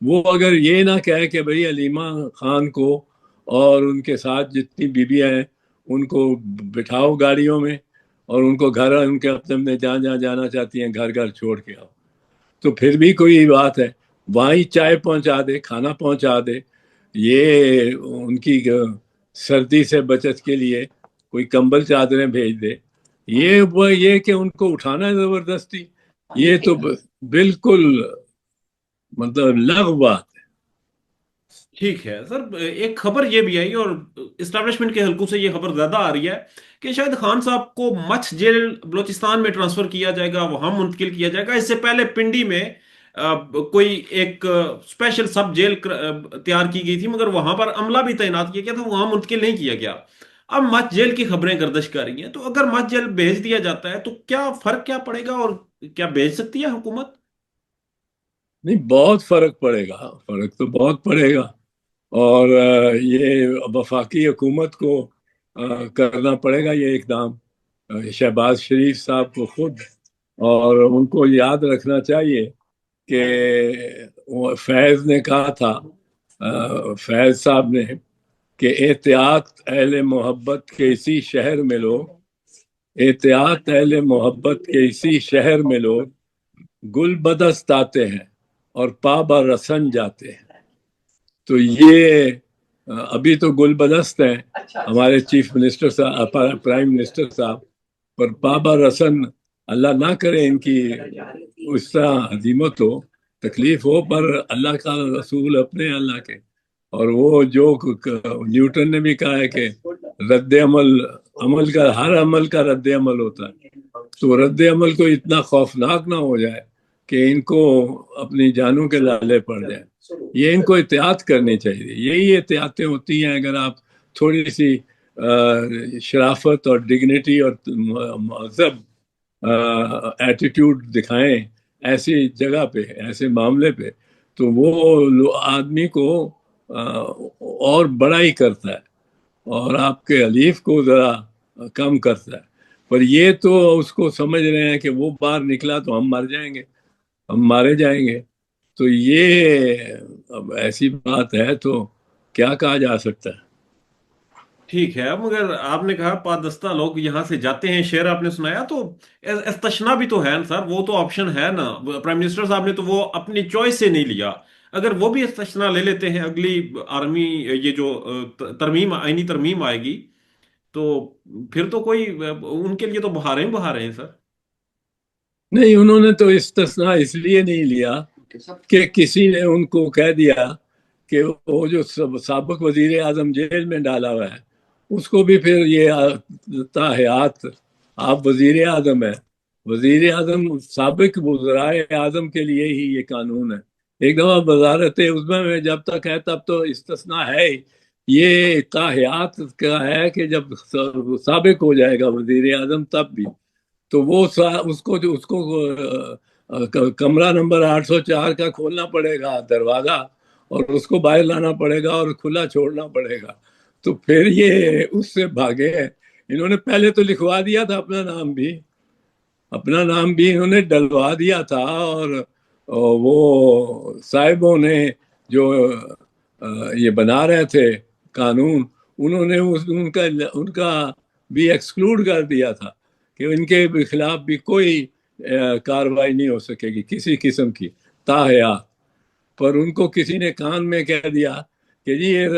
وہ اگر یہ نہ کہے کہ بھئی علیمہ خان کو اور ان کے ساتھ جتنی بیویاں ہیں ان کو بٹھاؤ گاڑیوں میں اور ان کو گھر ان کے اپنے جہاں جہاں جانا چاہتی ہیں گھر گھر چھوڑ کے آؤ، تو پھر بھی کوئی بات ہے، وہیں چائے پہنچا دے، کھانا پہنچا دے، یہ ان کی سردی سے بچت کے لیے کوئی کمبل چادریں بھیج دے، یہ کہ ان کو اٹھانا ہے زبردستی، یہ تو بالکل مطلب لغو بات ہے۔ ٹھیک ہے سر، ایک خبر یہ بھی آئی اور اسٹیبلشمنٹ کے حلقوں سے یہ خبر زیادہ آ رہی ہے کہ شاید خان صاحب کو مچھ جیل بلوچستان میں ٹرانسفر کیا جائے گا، وہاں منتقل کیا جائے گا۔ اس سے پہلے پنڈی میں کوئی ایک اسپیشل سب جیل تیار کی گئی تھی، مگر وہاں پر عملہ بھی تعینات کیا گیا تھا، وہاں منتقل نہیں کیا گیا۔ اب مچھ جیل کی خبریں گردش کر رہی ہیں، تو اگر مچھ جیل بھیج دیا جاتا ہے تو کیا فرق کیا پڑے گا، اور کیا بھیج سکتی ہے حکومت؟ نہیں، بہت فرق پڑے گا، فرق تو بہت پڑے گا، اور یہ وفاقی حکومت کو کرنا پڑے گا یہ اقدام، شہباز شریف صاحب کو خود، اور ان کو یاد رکھنا چاہیے کہ فیض نے کہا تھا، فیض صاحب نے، کہ احتیاط اہل محبت کے اسی شہر میں لو، احتیاط اہل محبت کے اسی شہر میں لو، گل بدست آتے ہیں اور پابا رسن جاتے ہیں۔ تو یہ ابھی تو گل بدست ہیں ہمارے چیف منسٹر صاحب، پرائم منسٹر صاحب، پر پابا رسن اللہ نہ کرے ان کی اس طرح عظیمت ہو، تکلیف ہو، پر اللہ کا رسول اپنے اللہ کے، اور وہ جو نیوٹن نے بھی کہا ہے کہ رد عمل، عمل کا ہر عمل کا رد عمل ہوتا ہے، تو رد عمل کو اتنا خوفناک نہ ہو جائے کہ ان کو اپنی جانوں کے لالے پڑ جائے۔ یہ ان کو احتیاط کرنی چاہیے، یہی احتیاطیں ہوتی ہیں اگر آپ تھوڑی سی شرافت اور ڈگنیٹی اور مہذب ایٹیٹیوڈ دکھائیں ایسی جگہ پہ، ایسے معاملے پہ، تو وہ آدمی کو اور بڑا ہی کرتا ہے اور آپ کے حلیف کو ذرا کم کرتا ہے۔ پر یہ تو اس کو سمجھ رہے ہیں کہ وہ باہر نکلا تو ہم مر جائیں گے، ہم مارے جائیں گے، تو یہ اب ایسی بات ہے تو کیا کہا جا سکتا ہے۔ ٹھیک ہے، مگر آپ نے کہا پادستہ لوگ یہاں سے جاتے ہیں، شعر آپ نے سنایا، تو استثنا بھی تو ہے نا سر، وہ تو آپشن ہے نا، پرائم منسٹر صاحب نے تو وہ اپنی چوائس سے نہیں لیا۔ اگر وہ بھی استثنا لے لیتے ہیں اگلی آرمی، یہ جو ترمیم، آئینی ترمیم آئے گی، تو پھر تو کوئی ان کے لیے تو بہاریں ہی بہاریں ہیں سر۔ نہیں، انہوں نے تو استثناء اس لیے نہیں لیا کہ کسی نے ان کو کہہ دیا کہ وہ جو سابق وزیر اعظم جیل میں ڈالا ہوا ہے اس کو بھی پھر یہ تاحیات، آپ وزیر اعظم ہیں، وزیر اعظم سابق وزرائے اعظم کے لیے ہی یہ قانون ہے، ایک دفعہ وزارت عظمیٰ میں جب تک ہے تب تو استثناء ہے ہی، یہ تاحیات کا ہے کہ جب سابق ہو جائے گا وزیر اعظم تب بھی، تو وہ اس کو کمرہ نمبر 804 کا کھولنا پڑے گا دروازہ، اور اس کو باہر لانا پڑے گا اور کھلا چھوڑنا پڑے گا، تو پھر یہ اس سے بھاگے ہیں۔ انہوں نے پہلے تو لکھوا دیا تھا اپنا نام بھی، اپنا نام بھی انہوں نے ڈلوا دیا تھا، اور وہ صاحبوں نے جو یہ بنا رہے تھے قانون، انہوں نے ان کا بھی ایکسکلوڈ کر دیا تھا کہ ان کے خلاف بھی کوئی کاروائی نہیں ہو سکے گی کسی قسم کی تاحیات، پر ان کو کسی نے کان میں کہہ دیا کہ جی یہ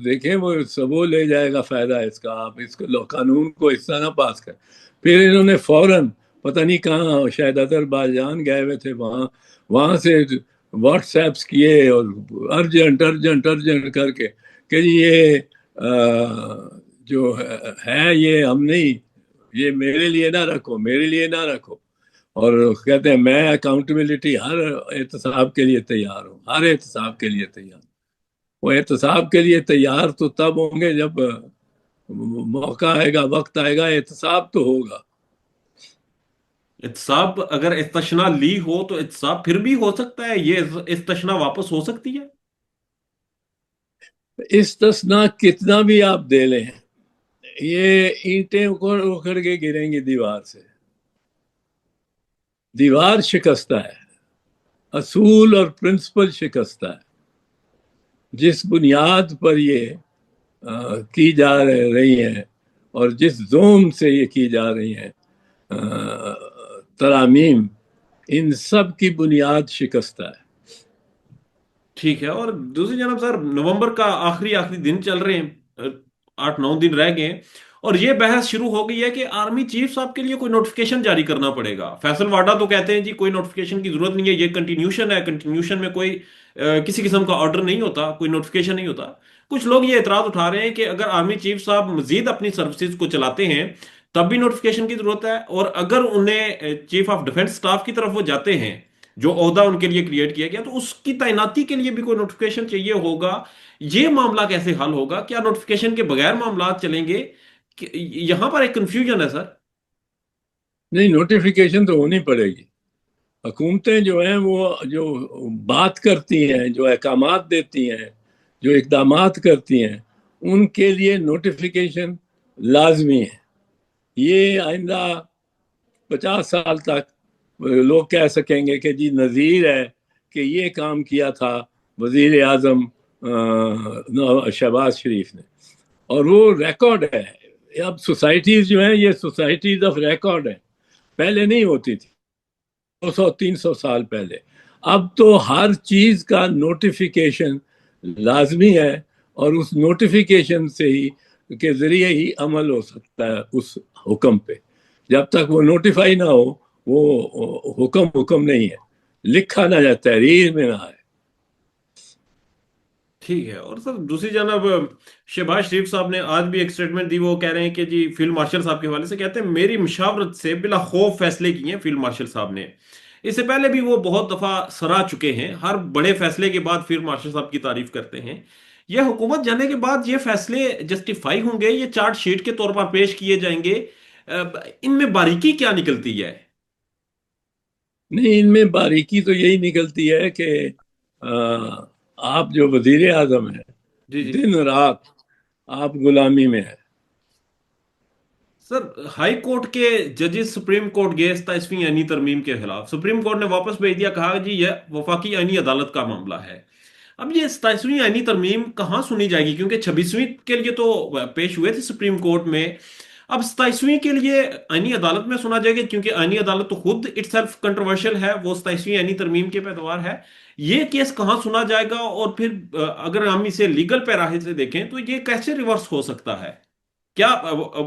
دیکھیں وہ لے جائے گا فائدہ اس کا، آپ اس کو قانون کو اس طرح نہ پاس کریں۔ پھر انہوں نے فوراً پتہ نہیں کہاں، شاید اذربائیجان گئے ہوئے تھے، وہاں سے واٹس ایپس کیے اور ارجنٹ ارجنٹ ارجنٹ کر کے کہ جی یہ جو ہے یہ ہم نہیں، یہ میرے لیے نہ رکھو، میرے لیے نہ رکھو، اور کہتے ہیں میں اکاؤنٹیبلٹی ہر احتساب کے لیے تیار ہوں، ہر احتساب کے لیے تیار ہوں۔ وہ احتساب کے لیے تیار تو تب ہوں گے جب موقع آئے گا، وقت آئے گا، احتساب تو ہوگا۔ احتساب اگر استثنا لی ہو تو احتساب پھر بھی ہو سکتا ہے، یہ استثنا واپس ہو سکتی ہے؟ استثناء کتنا بھی آپ دے لیں، یہ اینٹیں اکھڑ اکھڑ کے گریں گی دیوار سے، دیوار شکستہ ہے، اصول اور پرنسپل شکستہ ہے۔ جس بنیاد پر یہ کی جا رہی ہیں اور جس زوم سے یہ کی جا رہی ہیں ترامیم، ان سب کی بنیاد شکستہ ہے۔ ٹھیک ہے، اور دوسری جانب سر، نومبر کا آخری دن چل رہے ہیں، 8 9 دن رہ گئے ہیں، اور یہ بحث شروع ہو گئی ہے کہ آرمی چیف صاحب کے لیے کوئی نوٹیفکیشن جاری کرنا پڑے گا۔ فیصل واڈا تو کہتے ہیں جی کوئی نوٹیفکیشن کی ضرورت نہیں ہے، یہ کنٹینیوشن ہے، کنٹینیوشن میں کوئی کسی قسم کا آرڈر نہیں ہوتا، کوئی نوٹیفکیشن نہیں ہوتا۔ کچھ لوگ یہ اعتراض اٹھا رہے ہیں کہ اگر آرمی چیف صاحب مزید اپنی سروسز کو چلاتے ہیں تب بھی نوٹیفکیشن کی ضرورت ہے، اور اگر انہیں چیف آف ڈیفنس اسٹاف کی طرف وہ جاتے ہیں، جو عہدہ ان کے لیے کریٹ کیا گیا، تو اس کی تعیناتی کے لیے بھی کوئی نوٹیفکیشن چاہیے ہوگا۔ یہ معاملہ کیسے حل ہوگا؟ کیا نوٹیفکیشن کے بغیر معاملات چلیں گے؟ یہاں پر ایک کنفیوژن ہے سر۔ نہیں، نوٹیفیکیشن تو ہونی پڑے گی۔ حکومتیں جو ہیں وہ جو بات کرتی ہیں، جو احکامات دیتی ہیں، جو اقدامات کرتی ہیں، ان کے لیے نوٹیفیکیشن لازمی ہے۔ یہ آئندہ 50 سال تک لوگ کہہ سکیں گے کہ جی نذیر ہے کہ یہ کام کیا تھا وزیر اعظم شہباز شریف نے، اور وہ ریکارڈ ہے۔ اب سوسائٹیز جو ہیں یہ سوسائٹیز آف ریکارڈ ہیں، پہلے نہیں ہوتی تھی 200 300 سال پہلے۔ اب تو ہر چیز کا نوٹیفیکیشن لازمی ہے، اور اس نوٹیفیکیشن سے ہی کے ذریعے ہی عمل ہو سکتا ہے اس حکم پہ۔ جب تک وہ نوٹیفائی نہ ہو وہ حکم نہیں ہے، لکھا نہ جائے، تحریر میں نہ آئے۔ ٹھیک ہے، اور سر دوسری جانب شہباز شریف صاحب نے آج بھی ایک سٹیٹمنٹ دی، وہ کہہ رہے ہیں کہ جی فیلڈ مارشل صاحب کے حوالے سے کہتے ہیں میری مشاورت سے بلا خوف فیصلے کیے ہیں فیلڈ مارشل صاحب نے۔ اس سے پہلے بھی وہ بہت دفعہ سراہ چکے ہیں، ہر بڑے فیصلے کے بعد فیلڈ مارشل صاحب کی تعریف کرتے ہیں۔ یہ حکومت جانے کے بعد یہ فیصلے جسٹیفائی ہوں گے، یہ چارٹ شیٹ کے طور پر پیش کیے جائیں گے؟ ان میں باریکی کیا نکلتی ہے؟ نہیں، ان میں باریکی تو یہی نکلتی ہے کہ آپ جو وزیر اعظم ہیں، جی جی دن رات آپ غلامی میں ہیں۔ سر، ہائی کورٹ کے ججز سپریم کورٹ گئے 27ویں آئینی ترمیم کے خلاف، سپریم کورٹ نے واپس بھیج دیا، کہا جی یہ وفاقی آئینی عدالت کا معاملہ ہے۔ اب یہ 27ویں آئینی ترمیم کہاں سنی جائے گی؟ کیونکہ 26ویں کے لیے تو پیش ہوئے تھے سپریم کورٹ میں، اب 27ویں کے لیے آئینی عدالت میں سنا جائے گا، کیونکہ آئینی عدالت تو خود اٹ سیلف کنٹروورشل ہے، وہ 27ویں آئینی ترمیم کے پیداوار ہے۔ یہ کیس کہاں سنا جائے گا؟ اور پھر اگر ہم اسے لیگل پیراہے سے دیکھیں تو یہ کیسے ریورس ہو سکتا ہے؟ کیا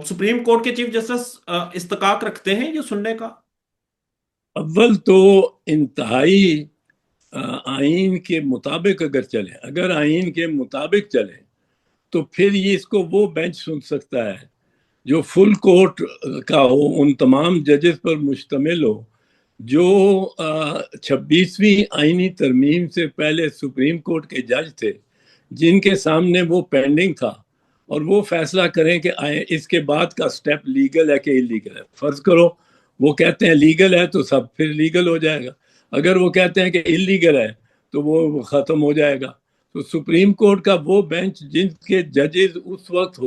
سپریم کورٹ کے چیف جسٹس استحقاق رکھتے ہیں یہ سننے کا؟ اول تو انتہائی آئین کے مطابق اگر چلے، اگر آئین کے مطابق چلے تو پھر یہ اس کو وہ بینچ سن سکتا ہے جو فل کورٹ کا ہو، ان تمام ججز پر مشتمل ہو جو 26ویں آئینی ترمیم سے پہلے سپریم کورٹ کے جج تھے، جن کے سامنے وہ پینڈنگ تھا، اور وہ فیصلہ کریں کہ اس کے بعد کا سٹیپ لیگل ہے کہ انلیگل ہے۔ فرض کرو وہ کہتے ہیں لیگل ہے تو سب پھر لیگل ہو جائے گا، اگر وہ کہتے ہیں کہ انلیگل ہے تو وہ ختم ہو جائے گا۔ تو سپریم کورٹ کا وہ بینچ جن کے ججز اس وقت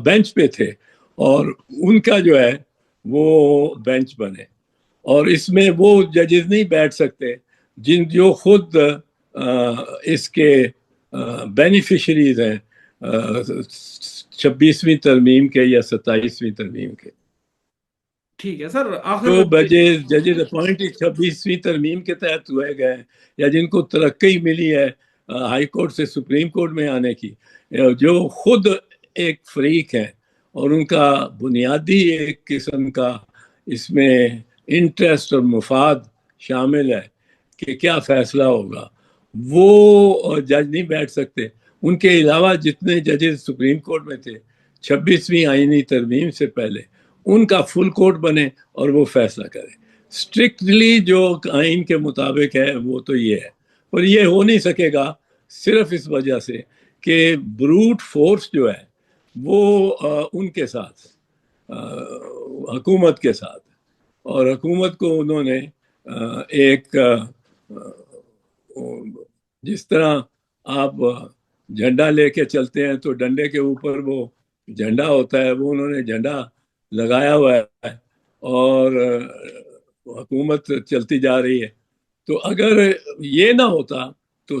بینچ پہ تھے، اور ان کا جو ہے وہ بینچ بنے، اور اس میں وہ ججز نہیں بیٹھ سکتے جو خود اس کے بینیفیشریز ہیں 26ویں ترمیم کے یا 27ویں ترمیم کے۔ ٹھیک ہے سر، آخر جو میں ججز اپوائنٹڈ 26ویں ترمیم کے تحت ہوئے گئے یا جن کو ترقی ملی ہے ہائی کورٹ سے سپریم کورٹ میں آنے کی، جو خود ایک فریق ہے اور ان کا بنیادی ایک قسم کا اس میں انٹرسٹ اور مفاد شامل ہے کہ کیا فیصلہ ہوگا، وہ جج نہیں بیٹھ سکتے۔ ان کے علاوہ جتنے ججز سپریم کورٹ میں تھے 26ویں آئینی ترمیم سے پہلے، ان کا فل کورٹ بنے اور وہ فیصلہ کرے۔ اسٹرکٹلی جو آئین کے مطابق ہے وہ تو یہ ہے، اور یہ ہو نہیں سکے گا صرف اس وجہ سے کہ بروٹ فورس جو ہے وہ ان کے ساتھ حکومت کے ساتھ، اور حکومت کو انہوں نے ایک جس طرح آپ جھنڈا لے کے چلتے ہیں تو ڈنڈے کے اوپر وہ جھنڈا ہوتا ہے، وہ انہوں نے جھنڈا لگایا ہوا ہے اور حکومت چلتی جا رہی ہے۔ تو اگر یہ نہ ہوتا تو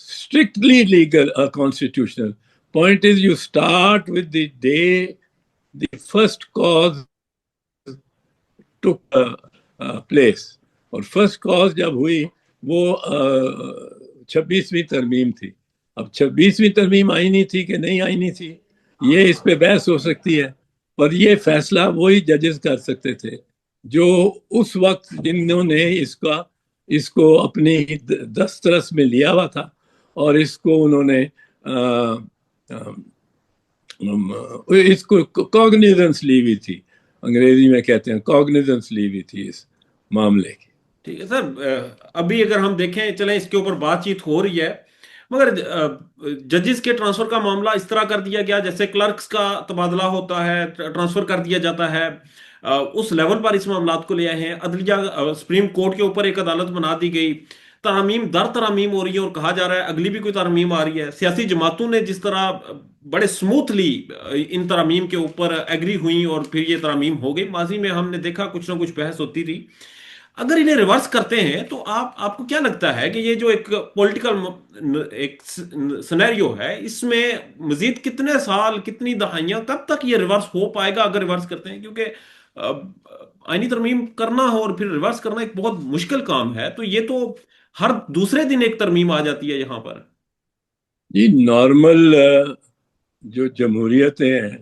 strictly legal or constitutional. Point is, you start with the day the first cause took place. اور فرسٹ کاز جب ہوئی وہ 26ویں ترمیم تھی. اب 26ویں ترمیم آئینی تھی کہ نہیں آئینی تھی یہ اس پہ بحث ہو سکتی ہے، پر یہ فیصلہ وہی ججز کر سکتے تھے جو اس وقت جنہوں نے اس کو اپنی دسترس میں لیا ہوا تھا، اور اس کو انہوں نے اس کو کوگنیزنس لی ہوئی تھی، انگریزی میں کہتے ہیں کوگنیزنس لی ہوئی تھی اس معاملے کی. ٹھیک ہے سر، ابھی اگر ہم دیکھیں چلیں اس کے اوپر بات چیت ہو رہی ہے، مگر ججز کے ٹرانسفر کا معاملہ اس طرح کر دیا گیا جیسے کلرکس کا تبادلہ ہوتا ہے، ٹرانسفر کر دیا جاتا ہے، اس لیول پر اس معاملات کو لے آئے ہیں. عدلیہ سپریم کورٹ کے اوپر ایک عدالت بنا دی گئی، ترامیم در ترامیم ہو رہی ہے، اور کہا جا رہا ہے اگلی بھی کوئی ترامیم آ رہی ہے. سیاسی جماعتوں نے جس طرح بڑے سموتھلی ان ترامیم کے اوپر ایگری ہوئیں اور پھر یہ ترامیم ہو گئی. ماضی میں ہم نے دیکھا کچھ نہ کچھ بحث ہوتی تھی. اگر انہیں ریورس کرتے ہیں تو آپ کو کیا لگتا ہے کہ یہ جو ایک پولیٹیکل ایک سنیریو ہے، اس میں مزید کتنے سال، کتنی دہائیاں، کب تک یہ ریورس ہو پائے گا اگر ریورس کرتے ہیں؟ کیونکہ آئینی ترمیم کرنا ہو اور پھر ریورس کرنا ایک بہت مشکل کام ہے، تو یہ تو ہر دوسرے دن ایک ترمیم آ جاتی ہے یہاں پر. جی نارمل جو جمہوریتیں ہیں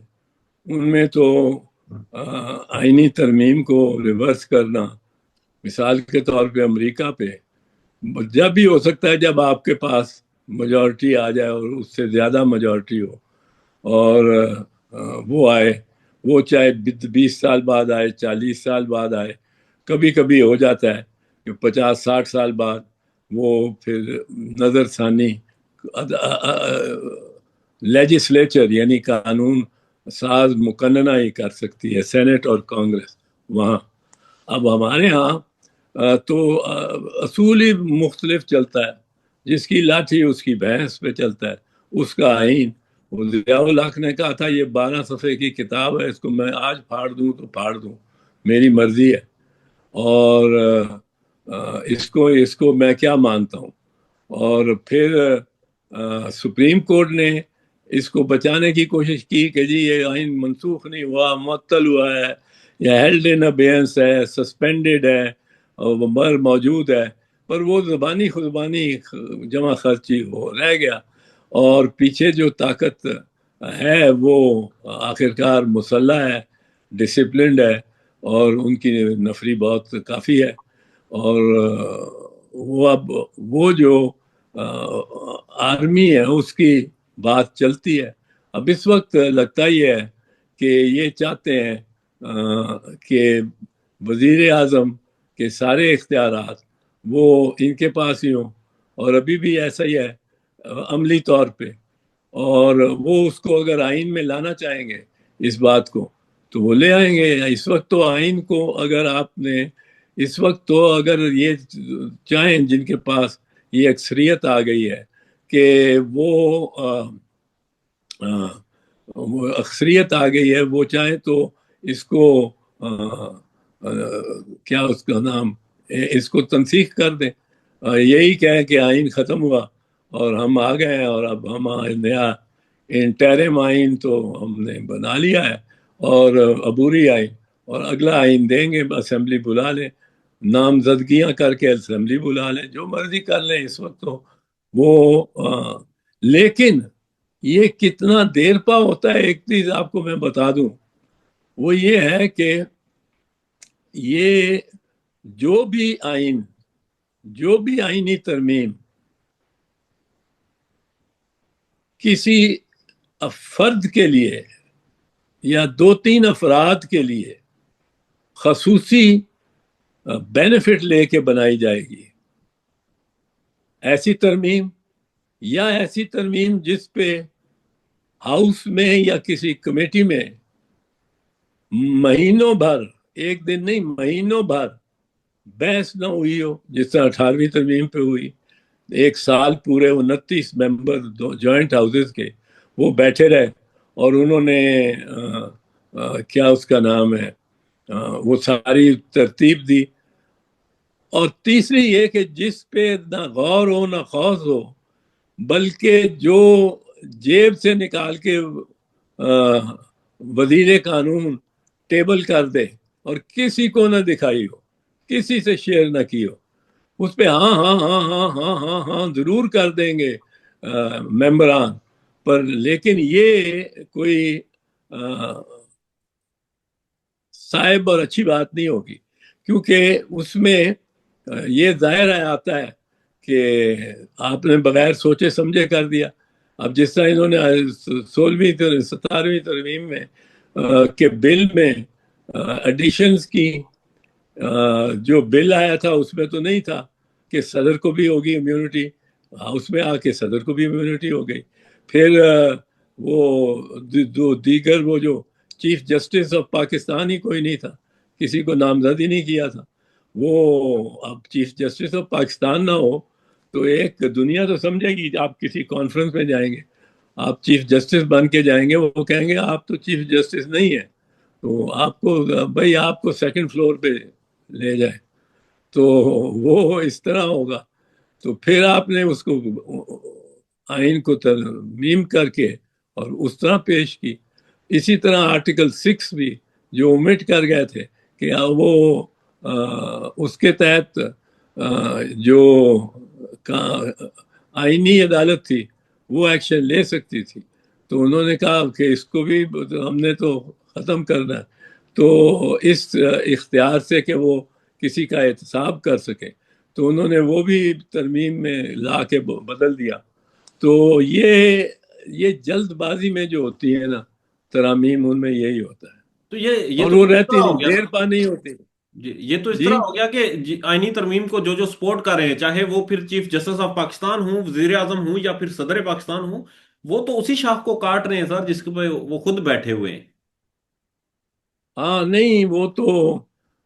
ان میں تو آئینی ترمیم کو ریورس کرنا، مثال کے طور پہ امریکہ پہ جب بھی ہو سکتا ہے جب آپ کے پاس میجورٹی آ جائے اور اس سے زیادہ میجورٹی ہو، اور وہ آئے، وہ چاہے 20 سال بعد آئے، 40 سال بعد آئے، کبھی کبھی ہو جاتا ہے کہ 50-60 سال بعد وہ پھر نظر ثانی لیجسلیچر یعنی قانون ساز مقننہ ہی کر سکتی ہے، سینٹ اور کانگریس وہاں. اب ہمارے ہاں تو اصول ہی مختلف چلتا ہے، جس کی لاٹھی اس کی بھینس پہ چلتا ہے، اس کا آئین. ضیاء الحق نے کہا تھا یہ 12 صفحے کی کتاب ہے، اس کو میں آج پھاڑ دوں تو پھاڑ دوں، میری مرضی ہے، اور اس کو میں کیا مانتا ہوں. اور پھر سپریم کورٹ نے اس کو بچانے کی کوشش کی کہ جی یہ آئین منسوخ نہیں ہوا، معطل ہوا ہے، یا ہیلڈ ان ابیئنس ہے، سسپینڈڈ ہے، اور وہ موجود ہے، پر وہ زبانی جمع خرچی وہ رہ گیا. اور پیچھے جو طاقت ہے وہ آخرکار مسلح ہے، ڈسپلنڈ ہے، اور ان کی نفری بہت کافی ہے. اور وہ جو آرمی ہے اس کی بات چلتی ہے. اب اس وقت لگتا ہی ہے کہ یہ چاہتے ہیں کہ وزیر اعظم کے سارے اختیارات وہ ان کے پاس ہی ہوں، اور ابھی بھی ایسا ہی ہے عملی طور پہ. اور وہ اس کو اگر آئین میں لانا چاہیں گے اس بات کو تو وہ لے آئیں گے. اس وقت تو آئین کو اگر یہ چاہیں جن کے پاس یہ اکثریت آ گئی ہے کہ وہ اکثریت آ گئی ہے، وہ چاہیں تو اس کو کیا اس کا نام، اس کو تنسیخ کر دیں، یہی کہیں کہ آئین ختم ہوا اور ہم آ گئے ہیں، اور اب ہم نیا انٹرم آئین تو ہم نے بنا لیا ہے، اور عبوری آئین، اور اگلا آئین دیں گے، اسمبلی بلا لیں، نامزدگیاں کر کے اسمبلی بلا لیں، جو مرضی کر لیں اس وقت تو وہ لیکن یہ کتنا دیر پا ہوتا ہے. ایک چیز آپ کو میں بتا دوں، وہ یہ ہے کہ یہ جو بھی آئینی ترمیم کسی فرد کے لیے یا 2-3 افراد کے لیے خصوصی بینیفٹ لے کے بنائی جائے گی، ایسی ترمیم جس پہ ہاؤس میں یا کسی کمیٹی میں مہینوں بھر، ایک دن نہیں مہینوں بھر بحث نہ ہوئی ہو، جس طرح 18ویں ترمیم پہ ہوئی. 1 سال پورے 29 ممبر جوائنٹ ہاؤسز کے وہ بیٹھے رہے، اور انہوں نے کیا اس کا نام ہے وہ ساری ترتیب دی. اور تیسری یہ کہ جس پہ نہ غور ہو نہ خوض ہو، بلکہ جو جیب سے نکال کے وزیر قانون ٹیبل کر دے اور کسی کو نہ دکھائی ہو، کسی سے شیئر نہ کی ہو، اس پہ ہاں ہاں ہاں ہاں ہاں ہاں ہاں ضرور کر دیں گے ممبران پر، لیکن یہ کوئی صائب اور اچھی بات نہیں ہوگی، کیونکہ اس میں یہ ظاہر آتا ہے کہ آپ نے بغیر سوچے سمجھے کر دیا۔ اب جس طرح انہوں نے 17ویں ترمیم میں کہ بل میں ایڈیشنز کی، جو بل آیا تھا اس میں تو نہیں تھا کہ صدر کو بھی ہوگی امیونٹی، اس میں آ کے صدر کو بھی امیونٹی ہو گئی۔ پھر وہ دیگر وہ جو چیف جسٹس آف پاکستان ہی کوئی نہیں تھا، کسی کو نامزد ہی نہیں کیا تھا وہ، اب چیف جسٹس آف پاکستان نہ ہو تو ایک دنیا تو سمجھے گی، آپ کسی کانفرنس میں جائیں گے، آپ چیف جسٹس بن کے جائیں گے، وہ کہیں گے آپ تو چیف جسٹس نہیں ہیں، تو آپ کو بھائی آپ کو سیکنڈ فلور پہ لے جائے، تو وہ اس طرح ہوگا۔ تو پھر آپ نے اس کو آئین کو ترمیم کر کے اور اس طرح پیش کی۔ اسی طرح آرٹیکل 6 بھی جو omit کر گئے تھے کہ وہ اس کے تحت جو آئینی عدالت تھی وہ ایکشن لے سکتی تھی، تو انہوں نے کہا کہ اس کو بھی ہم نے تو ختم کرنا ہے، تو اس اختیار سے کہ وہ کسی کا احتساب کر سکے، تو انہوں نے وہ بھی ترمیم میں لا کے بدل دیا۔ تو یہ جلد بازی میں جو ہوتی ہے نا ترامیم، ان میں یہی ہوتا ہے، تو یہ اور تو وہ پھر اس رہتی طرح ہو نہیں، گیا دیر سر، پا نہیں ہوتی۔ جی یہ تو اس جی طرح ہو گیا کہ آئینی ترمیم کو جو سپورٹ کر رہے ہیں، چاہے وہ پھر چیف جسٹس آف پاکستان ہوں، وزیر اعظم ہوں، یا پھر صدر پاکستان ہوں، وہ تو اسی شاخ کو کاٹ رہے ہیں سر جس پہ وہ خود بیٹھے ہوئے ہیں۔ ہاں، نہیں وہ تو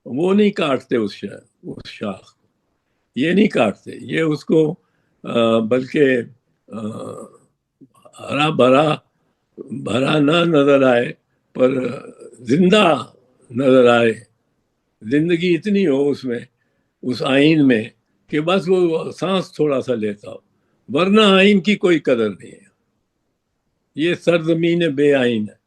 وہ نہیں کاٹتے اس شاخ، یہ نہیں کاٹتے، یہ اس کو بلکہ ہرا بھرا بھرا نہ نظر آئے پر زندہ نظر آئے، زندگی اتنی ہو اس میں، اس آئین میں، کہ بس وہ سانس تھوڑا سا لیتا ہو، ورنہ آئین کی کوئی قدر نہیں ہے، یہ سرزمین بے آئین ہے۔